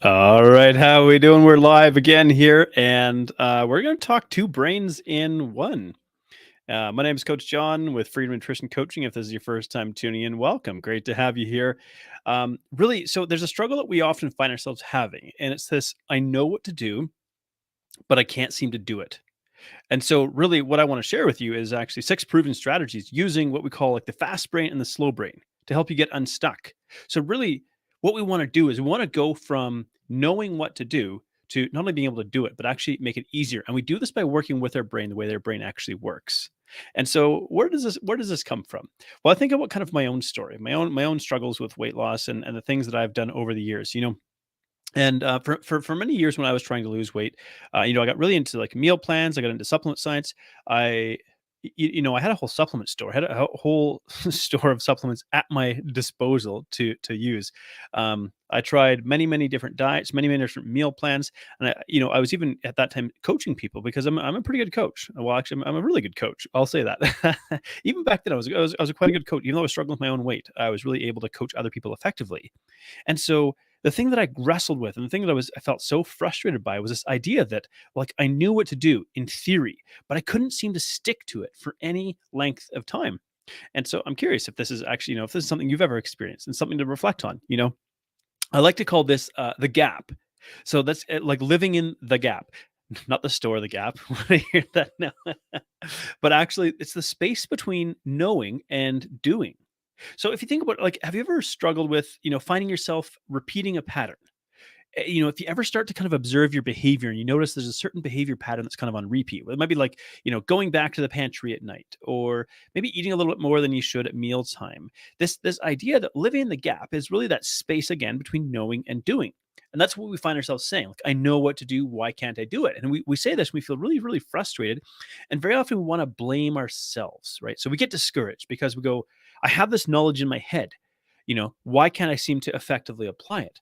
All right, how are we doing? We're live again here, and we're going to talk two brains in one. My name is Coach John with Freedom Nutrition Coaching. If this is your first time tuning in, welcome. Great to have you here. Really, so there's a struggle that we often find ourselves having, and it's this: I know what to do, but I can't seem to do it. And so, really, what I want to share with you is actually six proven strategies using what we call like the fast brain and the slow brain to help you get unstuck. So, really, what we want to do is we want to go from knowing what to do to not only being able to do it, but actually make it easier. And we do this by working with our brain the way their brain actually works. And so, where does this come from? Well, I think about kind of my own story, my own struggles with weight loss and the things that I've done over the years. And for many years when I was trying to lose weight, I got really into like meal plans. I got into supplement science. I had a whole supplement store. I had a whole store of supplements at my disposal to use. I tried many different diets, many different meal plans, and I was even at that time coaching people because I'm a pretty good coach. Well, actually, I'm a really good coach. I'll say that. Even back then, I was a quite a good coach. Even though I was struggling with my own weight, I was really able to coach other people effectively. And so the thing that I wrestled with and the thing that I felt so frustrated by was this idea that like I knew what to do in theory, but I couldn't seem to stick to it for any length of time. And so I'm curious if this is actually, if this is something you've ever experienced and something to reflect on. I like to call this the gap. So that's like living in the gap, not the store, the gap. I hear that now. But actually, it's the space between knowing and doing. So if you think about like, have you ever struggled with, finding yourself repeating a pattern? If you ever start to kind of observe your behavior and you notice there's a certain behavior pattern that's kind of on repeat, it might be like, going back to the pantry at night, or maybe eating a little bit more than you should at mealtime. This idea that living in the gap is really that space again between knowing and doing. And that's what we find ourselves saying. Like, I know what to do. Why can't I do it? And we say this, and we feel really frustrated. And very often we want to blame ourselves, right? So we get discouraged because we go, I have this knowledge in my head. Why can't I seem to effectively apply it?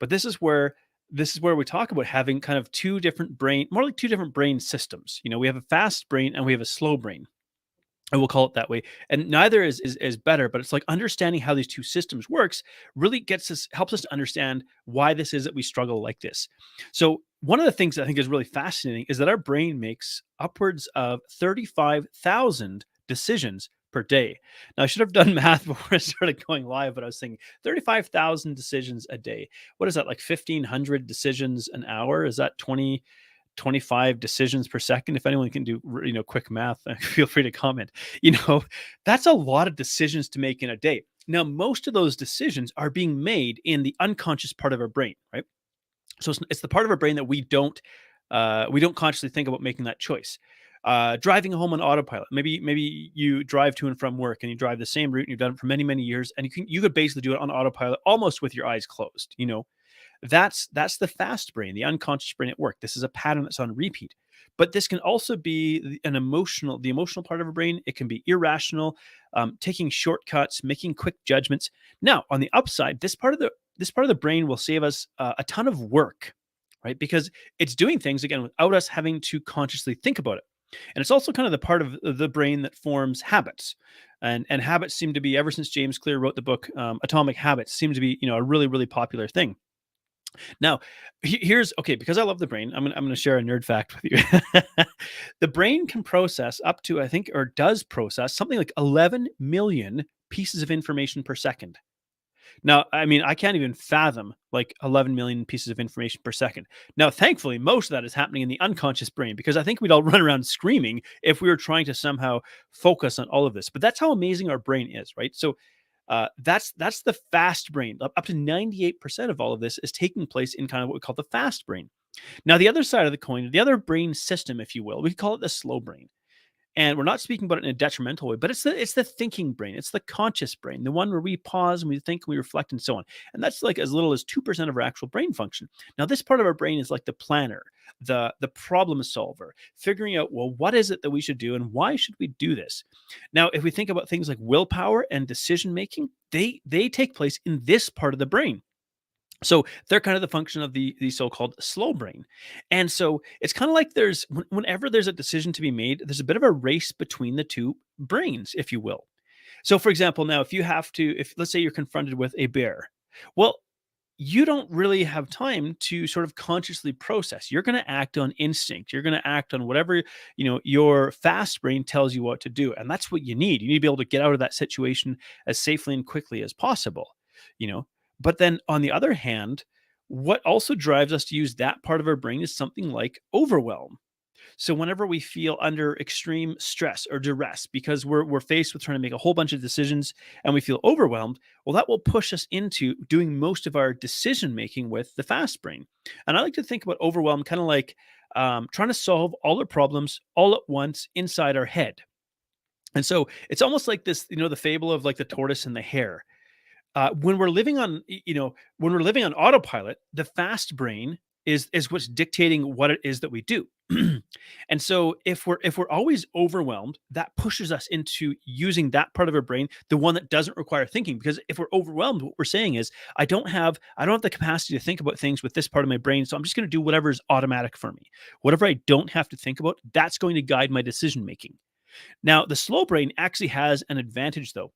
But this is where we talk about having kind of more like two different brain systems. We have a fast brain and we have a slow brain. And we'll call it that way. And neither is better, but it's like understanding how these two systems works really helps us to understand why this is that we struggle like this. So one of the things I think is really fascinating is that our brain makes upwards of 35,000 decisions per day. Now I should have done math before I started going live, but I was thinking 35,000 decisions a day. What is that, like 1,500 decisions an hour? Is that 25 decisions per second? If anyone can do quick math, feel free to comment. That's a lot of decisions to make in a day. Now most of those decisions are being made in the unconscious part of our brain, right? So it's the part of our brain that we don't consciously think about making that choice. Driving home on autopilot. Maybe you drive to and from work and you drive the same route and you've done it for many years, and you could basically do it on autopilot almost with your eyes closed. That's the fast brain, the unconscious brain at work. This is a pattern that's on repeat. But this can also be the emotional part of our brain. It can be irrational, taking shortcuts, making quick judgments. Now, on the upside, this part of the brain will save us a ton of work, right? Because it's doing things again without us having to consciously think about it. And it's also kind of the part of the brain that forms habits. And habits seem to be, ever since James Clear wrote the book Atomic Habits, seem to be a really popular thing. Now, here's okay, because I love the brain. I'm gonna share a nerd fact with you. The brain can process up to, I think, or does process something like 11 million pieces of information per second. Now, I mean, I can't even fathom like 11 million pieces of information per second. Now, thankfully, most of that is happening in the unconscious brain because I think we'd all run around screaming if we were trying to somehow focus on all of this. But that's how amazing our brain is, right? So that's the fast brain. Up to 98% of all of this is taking place in kind of what we call the fast brain. Now, the other side of the coin, the other brain system, if you will, we call it the slow brain. And we're not speaking about it in a detrimental way, but it's the thinking brain. It's the conscious brain, the one where we pause and we think and we reflect and so on. And that's like as little as 2% of our actual brain function. Now, this part of our brain is like the planner, the problem solver, figuring out, well, what is it that we should do and why should we do this? Now, if we think about things like willpower and decision making, they take place in this part of the brain. So they're kind of the function of the so-called slow brain. And so it's kind of like whenever there's a decision to be made, there's a bit of a race between the two brains, if you will. So for example, now if let's say you're confronted with a bear. Well, you don't really have time to sort of consciously process. You're going to act on instinct. You're going to act on whatever, your fast brain tells you what to do. And that's what you need. You need to be able to get out of that situation as safely and quickly as possible, you know. But then on the other hand, what also drives us to use that part of our brain is something like overwhelm. So whenever we feel under extreme stress or duress because we're faced with trying to make a whole bunch of decisions and we feel overwhelmed, well, that will push us into doing most of our decision making with the fast brain. And I like to think about overwhelm kind of like trying to solve all our problems all at once inside our head. And so it's almost like this, the fable of like the tortoise and the hare. When we're living on, when we're living on autopilot, the fast brain is what's dictating what it is that we do. And so if we're always overwhelmed, that pushes us into using that part of our brain, the one that doesn't require thinking. Because if we're overwhelmed, what we're saying is, I don't have the capacity to think about things with this part of my brain, so I'm just going to do whatever is automatic for me. Whatever I don't have to think about, that's going to guide my decision making. Now, the slow brain actually has an advantage though.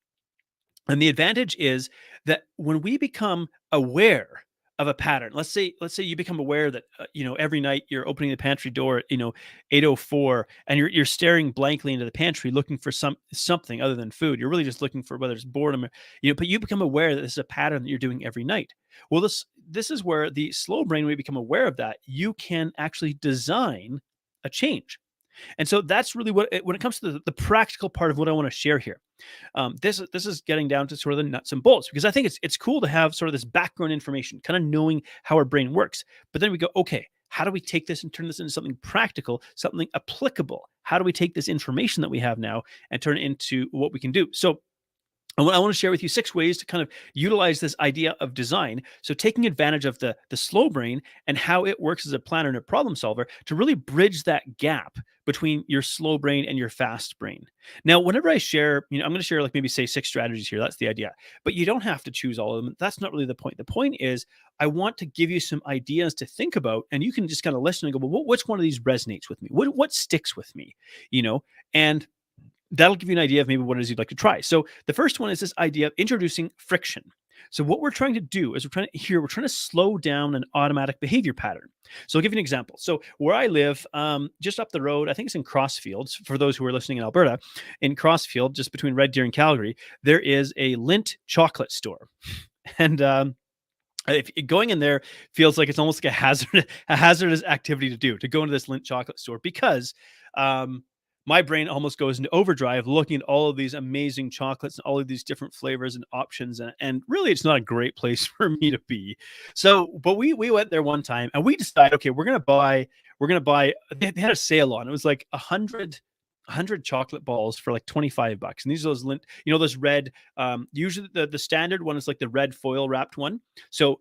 And the advantage is that when we become aware of a pattern, let's say you become aware that every night you're opening the pantry door at 8:04, and you're staring blankly into the pantry looking for something other than food. You're really just looking for whether it's boredom, but you become aware that this is a pattern that you're doing every night. Well, this is where the slow brain, when you become aware of that, you can actually design a change. And so that's really when it comes to the practical part of what I want to share here. This is getting down to sort of the nuts and bolts, because I think it's cool to have sort of this background information, kind of knowing how our brain works. But then we go, okay, how do we take this and turn this into something practical, something applicable? How do we take this information that we have now and turn it into what we can do? So I want to share with you 6 ways to kind of utilize this idea of design. So taking advantage of the slow brain and how it works as a planner and a problem solver to really bridge that gap between your slow brain and your fast brain. Now, whenever I share, I'm going to share like maybe say 6 strategies here. That's the idea. But you don't have to choose all of them. That's not really the point. The point is I want to give you some ideas to think about, and you can just kind of listen and go, well, which one of these resonates with me? What sticks with me? And that'll give you an idea of maybe what it is you'd like to try. So the first one is this idea of introducing friction. So what we're trying to do is we're trying to slow down an automatic behavior pattern. So I'll give you an example. So where I live, just up the road, I think it's in Crossfields, for those who are listening in Alberta, in Crossfield, just between Red Deer and Calgary, there is a Lindt chocolate store. And if going in there feels like it's almost like a hazardous activity to go into this Lindt chocolate store, because my brain almost goes into overdrive looking at all of these amazing chocolates and all of these different flavors and options. And really, it's not a great place for me to be. So, but we went there one time and we decided, okay, we're going to buy, they had a sale on. It was like 100 chocolate balls for like $25. And these are those Lindt, those red, usually the standard one is like the red foil wrapped one. So,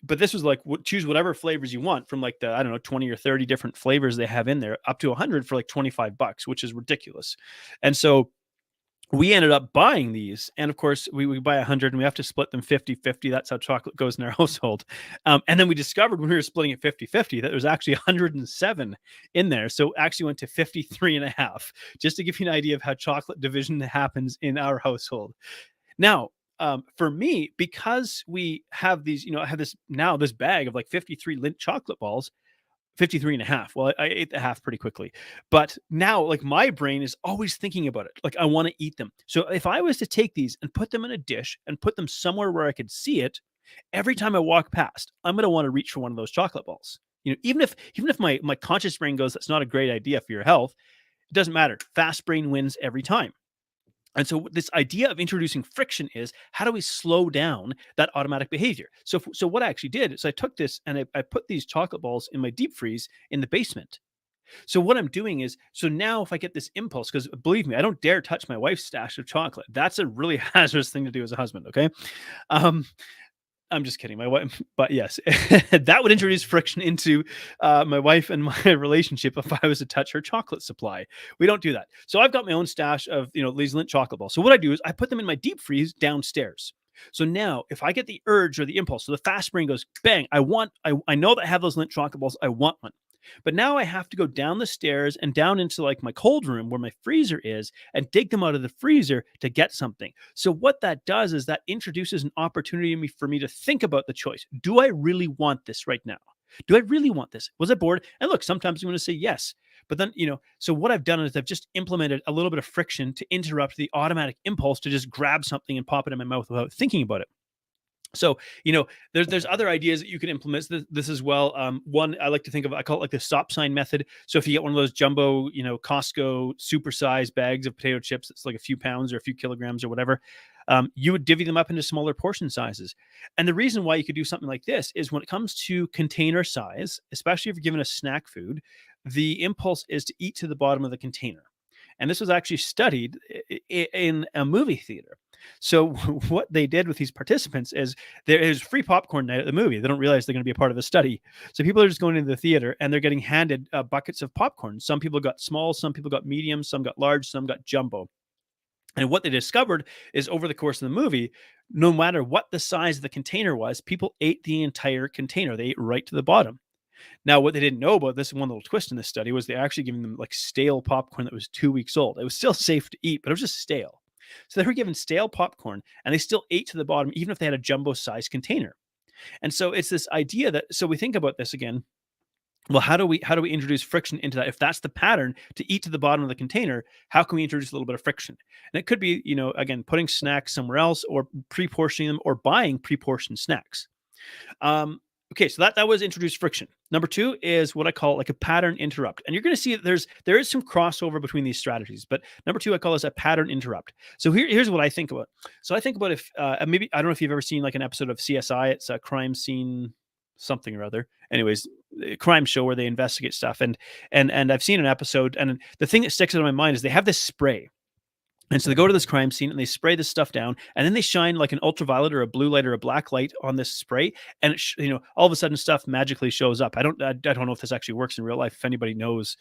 but this was like, choose whatever flavors you want from like I don't know, 20 or 30 different flavors they have in there, up to 100 for like $25, which is ridiculous. And so we ended up buying these. And of course, we buy 100 and we have to split them 50-50. That's how chocolate goes in our household. And then we discovered when we were splitting it 50-50 that there was actually 107 in there. So actually went to 53 and a half, just to give you an idea of how chocolate division happens in our household. Now, for me, because we have these, I have this bag of like 53 Lindt chocolate balls, 53 and a half. Well, I ate the half pretty quickly, but now like my brain is always thinking about it. Like I want to eat them. So if I was to take these and put them in a dish and put them somewhere where I could see it, every time I walk past, I'm going to want to reach for one of those chocolate balls. Even if my conscious brain goes, that's not a great idea for your health, it doesn't matter. Fast brain wins every time. And so this idea of introducing friction is, how do we slow down that automatic behavior? So what I actually did is I took this and I put these chocolate balls in my deep freeze in the basement. So what I'm doing is, so now if I get this impulse, because believe me, I don't dare touch my wife's stash of chocolate. That's a really hazardous thing to do as a husband. Okay. I'm just kidding, my wife, but yes, that would introduce friction into my wife and my relationship if I was to touch her chocolate supply. We don't do that. So I've got my own stash of these Lindt chocolate balls. So what I do is I put them in my deep freeze downstairs. So now if I get the urge or the impulse, so the fast brain goes bang, I know that I have those Lindt chocolate balls, I want one. But now I have to go down the stairs and down into like my cold room where my freezer is and dig them out of the freezer to get something. So what that does is that introduces an opportunity for me to think about the choice. Do I really want this right now? Do I really want this? Was I bored? And look, sometimes I'm going to say yes. But then, so what I've done is I've just implemented a little bit of friction to interrupt the automatic impulse to just grab something and pop it in my mouth without thinking about it. So, there's other ideas that you can implement this as well. One I like to think of, I call it like the stop sign method. So if you get one of those jumbo, Costco supersized bags of potato chips, it's like a few pounds or a few kilograms or whatever. You would divvy them up into smaller portion sizes. And the reason why you could do something like this is when it comes to container size, especially if you're given a snack food, the impulse is to eat to the bottom of the container. And this was actually studied in a movie theater. So what they did with these participants is there is free popcorn night at the movie. They don't realize they're going to be a part of the study. So people are just going into the theater and they're getting handed buckets of popcorn. Some people got small, some people got medium, some got large, some got jumbo. And what they discovered is over the course of the movie, no matter what the size of the container was, people ate the entire container. They ate right to the bottom. Now, what they didn't know about this, one little twist in this study, was they actually giving them like stale popcorn that was 2 weeks old. It was still safe to eat, but it was just stale. So they were given stale popcorn and they still ate to the bottom, even if they had a jumbo sized container. And so it's this idea that, so we think about this again. Well, how do we introduce friction into that? If that's the pattern to eat to the bottom of the container, how can we introduce a little bit of friction? And it could be, again, putting snacks somewhere else or pre-portioning them or buying pre-portioned snacks. Okay, so that was introduced friction. Number two is what I call like a pattern interrupt, and you're going to see that there is some crossover between these strategies. But number two, I call this a pattern interrupt. So here's what I think about. So I think about if maybe I don't know if you've ever seen like an episode of CSI. It's a crime scene something or other. Anyways, a crime show where they investigate stuff, and I've seen an episode, and the thing that sticks out in my mind is they have this spray. And so they go to this crime scene and they spray this stuff down, and then they shine like an ultraviolet or a blue light or a black light on this spray, and all of a sudden stuff magically shows up. I don't know if this actually works in real life. If anybody knows,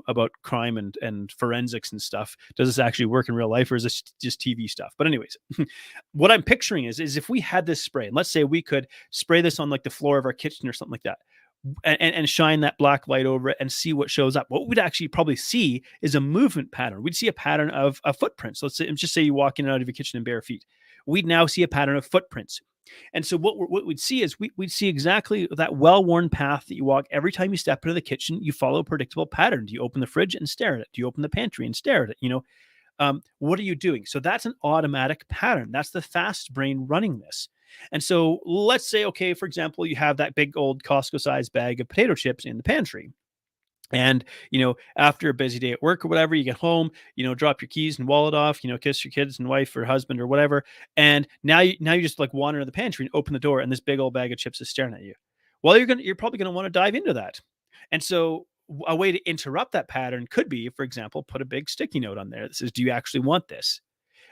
about crime and forensics and stuff, does this actually work in real life, or is this just TV stuff? But anyways, what I'm picturing is if we had this spray, and let's say we could spray this on like the floor of our kitchen or something like that, and shine that black light over it and see what shows up. What we'd actually probably see is a movement pattern. We'd see a pattern of footprints. Just say you walk in and out of your kitchen in bare feet. We'd now see a pattern of footprints. And so what we'd see is we'd see exactly that well-worn path that you walk every time you step into the kitchen. You follow a predictable pattern. Do you open the fridge and stare at it? Do you open the pantry and stare at it? What are you doing? So that's an automatic pattern. That's the fast brain running this. And so let's say, okay, for example, you have that big old Costco sized bag of potato chips in the pantry. And, after a busy day at work or whatever, you get home, drop your keys and wallet off, kiss your kids and wife or husband or whatever. And now you just like wander in the pantry and open the door and this big old bag of chips is staring at you. Well, you're probably going to want to dive into that. And so a way to interrupt that pattern could be, for example, put a big sticky note on there that says, do you actually want this?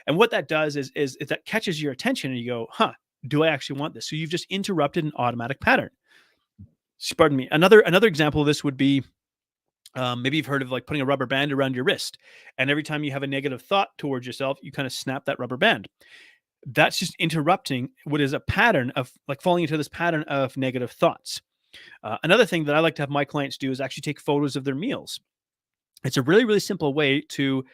And what that does is that catches your attention and you go, do I actually want this? So you've just interrupted an automatic pattern. Pardon me. Another example of this would be, maybe you've heard of like putting a rubber band around your wrist. And every time you have a negative thought towards yourself, you kind of snap that rubber band. That's just interrupting what is a pattern of like falling into this pattern of negative thoughts. Another thing that I like to have my clients do is actually take photos of their meals. It's a really, really simple way to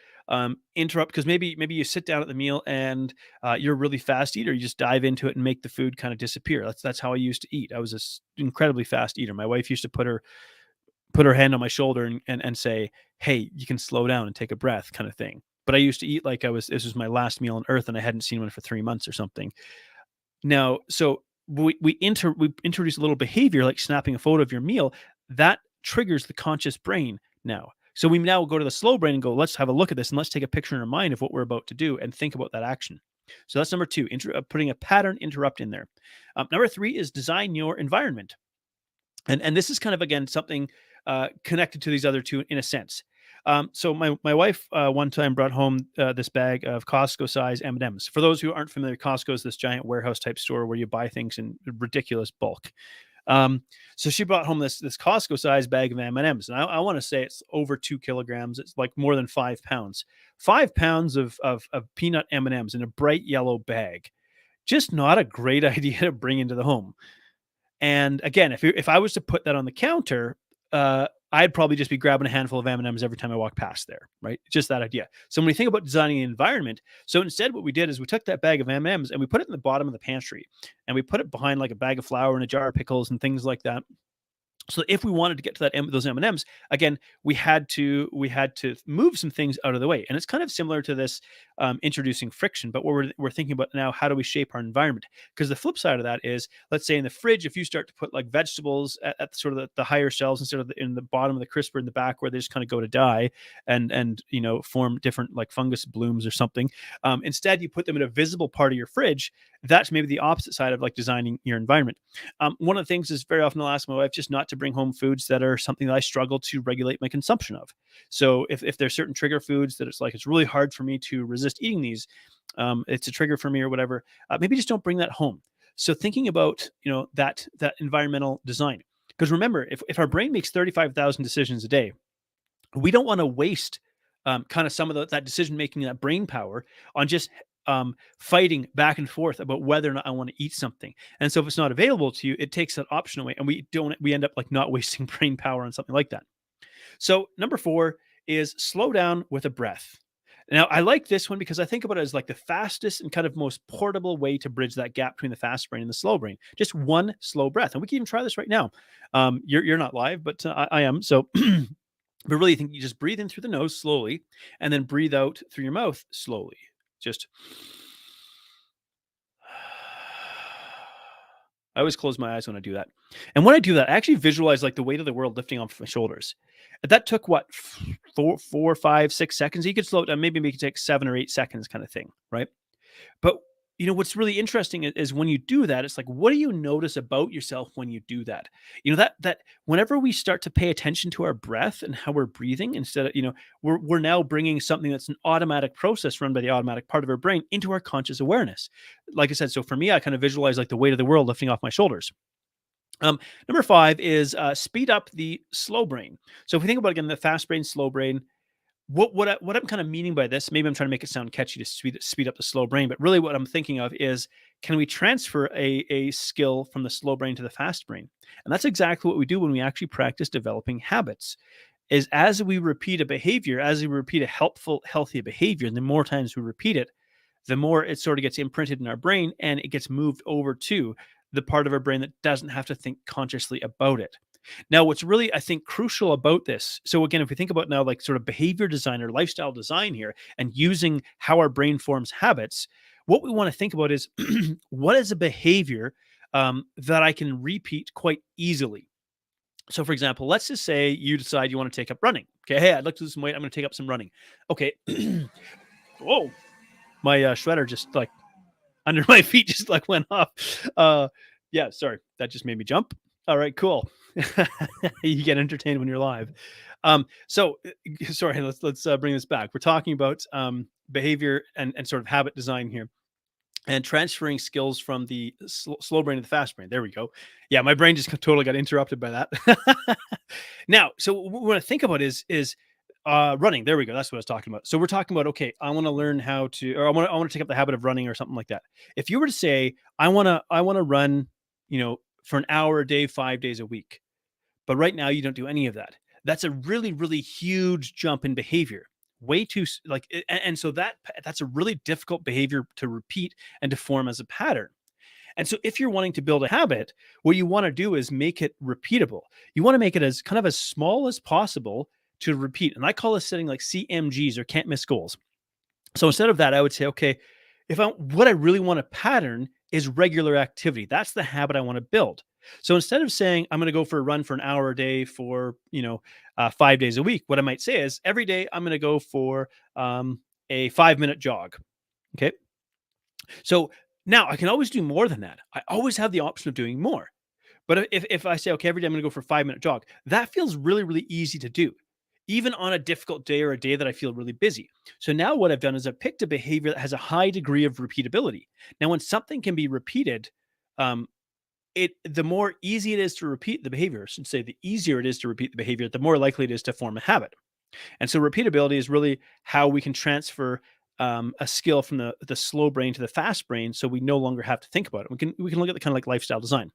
interrupt, because maybe you sit down at the meal and you're a really fast eater. You just dive into it and make the food kind of disappear. That's how I used to eat. I was an incredibly fast eater. My wife used to put her hand on my shoulder and say, "Hey, you can slow down and take a breath," kind of thing. But I used to eat like this was my last meal on earth, and I hadn't seen one for 3 months or something. Now, so we introduce a little behavior like snapping a photo of your meal that triggers the conscious brain now. So we now go to the slow brain and go, let's have a look at this and let's take a picture in our mind of what we're about to do and think about that action. So that's number two, putting a pattern interrupt in there. Number three is design your environment. And this is kind of, again, something connected to these other two in a sense. So my wife one time brought home this bag of Costco size M&Ms. For those who aren't familiar, Costco is this giant warehouse type store where you buy things in ridiculous bulk. So she brought home this Costco size bag of M&Ms, and I want to say it's over 2 kilograms. It's like more than 5 pounds. 5 pounds of peanut M&Ms in a bright yellow bag. Just not a great idea to bring into the home. And again, if I was to put that on the counter, I'd probably just be grabbing a handful of M&Ms every time I walk past there, right? Just that idea. So when we think about designing an environment, so instead what we did is we took that bag of M&Ms and we put it in the bottom of the pantry, and we put it behind like a bag of flour and a jar of pickles and things like that. So if we wanted to get to those M&Ms again, we had to move some things out of the way, and it's kind of similar to this introducing friction. But what we're thinking about now, how do we shape our environment? Because the flip side of that is, let's say in the fridge, if you start to put like vegetables at sort of the higher shelves instead of in the bottom of the crisper in the back where they just kind of go to die and form different like fungus blooms or something. Instead, you put them in a visible part of your fridge. That's maybe the opposite side of like designing your environment. One of the things is very often I'll ask my wife just not to bring home foods that are something that I struggle to regulate my consumption of. So if there's certain trigger foods that it's really hard for me to resist eating these, it's a trigger for me or whatever, maybe just don't bring that home. So thinking about, that environmental design, because remember, if our brain makes 35,000 decisions a day, we don't want to waste kind of some of that decision making, that brain power on just fighting back and forth about whether or not I want to eat something. And so if it's not available to you, it takes that option away, and we end up like not wasting brain power on something like that. So number 4 is slow down with a breath. Now, I like this one because I think about it as like the fastest and kind of most portable way to bridge that gap between the fast brain and the slow brain. Just one slow breath. And we can even try this right now. You're not live, but I am. So, but really, think you just breathe in through the nose slowly and then breathe out through your mouth slowly. Just I always close my eyes when I do that. And when I do that, I actually visualize like the weight of the world lifting off my shoulders. That took what, 4, 5, 6 seconds? You could slow it down, maybe make it take 7 or 8 seconds kind of thing, right? But what's really interesting is when you do that, it's like, what do you notice about yourself when you do that? That whenever we start to pay attention to our breath and how we're breathing, instead of, we're now bringing something that's an automatic process run by the automatic part of our brain into our conscious awareness. Like I said, so for me, I kind of visualize like the weight of the world lifting off my shoulders. Number 5 is speed up the slow brain. So if we think about again the fast brain, slow brain, what I'm kind of meaning by this, maybe I'm trying to make it sound catchy to speed up the slow brain, but really what I'm thinking of is, can we transfer a skill from the slow brain to the fast brain? And that's exactly what we do when we actually practice developing habits. Is as we repeat a behavior, as we repeat a helpful, healthy behavior, and the more times we repeat it, the more it sort of gets imprinted in our brain and it gets moved over to the part of our brain that doesn't have to think consciously about it. Now, what's really, I think, crucial about this, so again, if we think about now like sort of behavior design or lifestyle design here and using how our brain forms habits, what we want to think about is what is a behavior that I can repeat quite easily? So, for example, let's just say you decide you want to take up running. Okay, hey, I'd like to lose some weight. I'm going to take up some running. Okay. Whoa, my shredder just like under my feet just like went off. Yeah, sorry, that just made me jump. All right, cool. You get entertained when you're live. So sorry, let's bring this back. We're talking about behavior and sort of habit design here, and transferring skills from the slow brain to the fast brain. There we go. Yeah, my brain just totally got interrupted by that. Now, so what we want to think about is running. There we go. That's what I was talking about. So we're talking about, okay, I want to learn how to, or I want to take up the habit of running or something like that. If you were to say, I want to run, for an hour a day, 5 days a week, but right now you don't do any of that. That's a really, really huge jump in behavior. Way too like, and so that's a really difficult behavior to repeat and to form as a pattern. And so if you're wanting to build a habit, what you want to do is make it repeatable. You want to make it as kind of as small as possible to repeat. And I call this setting like CMGs, or can't miss goals. So instead of that, I would say, okay, what I really want to pattern is regular activity. That's the habit I want to build. So instead of saying I'm going to go for a run for an hour a day for 5 days a week, what I might say is every day I'm going to go for a 5-minute jog. Okay. So now I can always do more than that. I always have the option of doing more. But if I say, okay, every day I'm going to go for a 5-minute jog, that feels really, really easy to do, even on a difficult day or a day that I feel really busy. So now what I've done is I've picked a behavior that has a high degree of repeatability. Now, when something can be repeated, the more easy it is to repeat the behavior, I should say the easier it is to repeat the behavior, the more likely it is to form a habit. And so repeatability is really how we can transfer a skill from the slow brain to the fast brain, so we no longer have to think about it. We can look at the kind of like lifestyle design.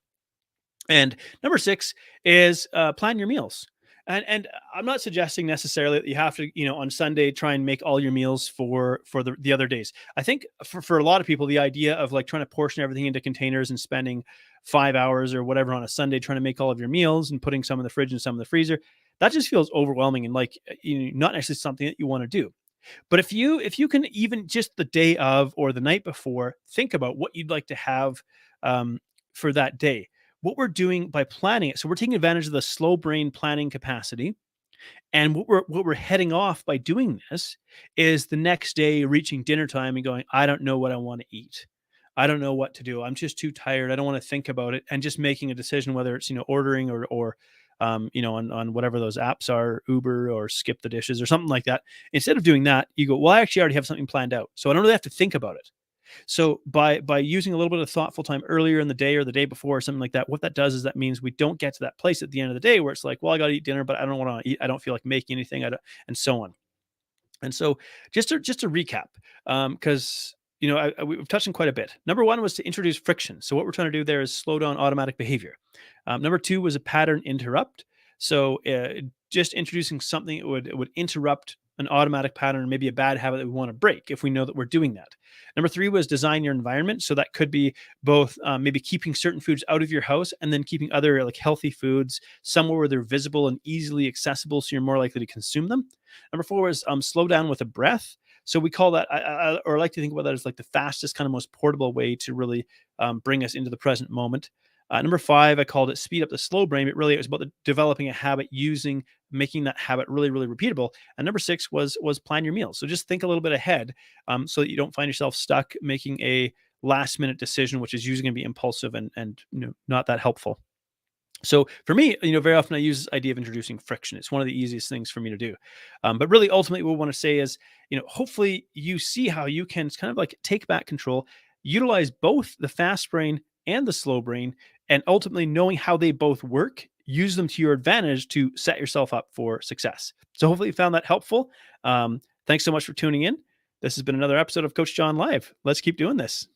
And number 6 is plan your meals. And I'm not suggesting necessarily that you have to, on Sunday try and make all your meals for the other days. I think for a lot of people, the idea of like trying to portion everything into containers and spending 5 hours or whatever on a Sunday trying to make all of your meals and putting some in the fridge and some in the freezer, that just feels overwhelming and like not actually something that you want to do. But if you can, even just the day of or the night before, think about what you'd like to have um, for that day. What we're doing by planning it, so we're taking advantage of the slow brain planning capacity, and what we're heading off by doing this is the next day reaching dinner time and going, I don't know what I want to eat. I don't know what to do. I'm just too tired. I don't want to think about it. And just making a decision, whether it's, ordering or on whatever those apps are, Uber or Skip the Dishes or something like that. Instead of doing that, you go, well, I actually already have something planned out. So I don't really have to think about it. So by using a little bit of thoughtful time earlier in the day or the day before or something like that, what that does is that means we don't get to that place at the end of the day where it's like, well, I got to eat dinner, but I don't want to eat. I don't feel like making anything. And so on. And so just to recap, because we've touched on quite a bit. Number one was to introduce friction. So what we're trying to do there is slow down automatic behavior. Number two was a pattern interrupt. So just introducing something that would interrupt an automatic pattern, maybe a bad habit that we want to break if we know that we're doing that. Number three was design your environment. So that could be both maybe keeping certain foods out of your house and then keeping other like healthy foods somewhere where they're visible and easily accessible, so you're more likely to consume them. Number four was slow down with a breath. So we call that, or I like to think about that as like the fastest, kind of most portable way to really bring us into the present moment. Number five, I called it speed up the slow brain. But really, it was about developing a habit, making that habit really, really repeatable. And number six was plan your meals. So just think a little bit ahead, so that you don't find yourself stuck making a last minute decision, which is usually going to be impulsive and not that helpful. So for me, very often I use this idea of introducing friction. It's one of the easiest things for me to do. But really, ultimately, what we want to say is, hopefully you see how you can kind of like take back control, utilize both the fast brain and the slow brain, and ultimately knowing how they both work, use them to your advantage to set yourself up for success. So hopefully you found that helpful. Thanks so much for tuning in. This has been another episode of Coach John Live. Let's keep doing this.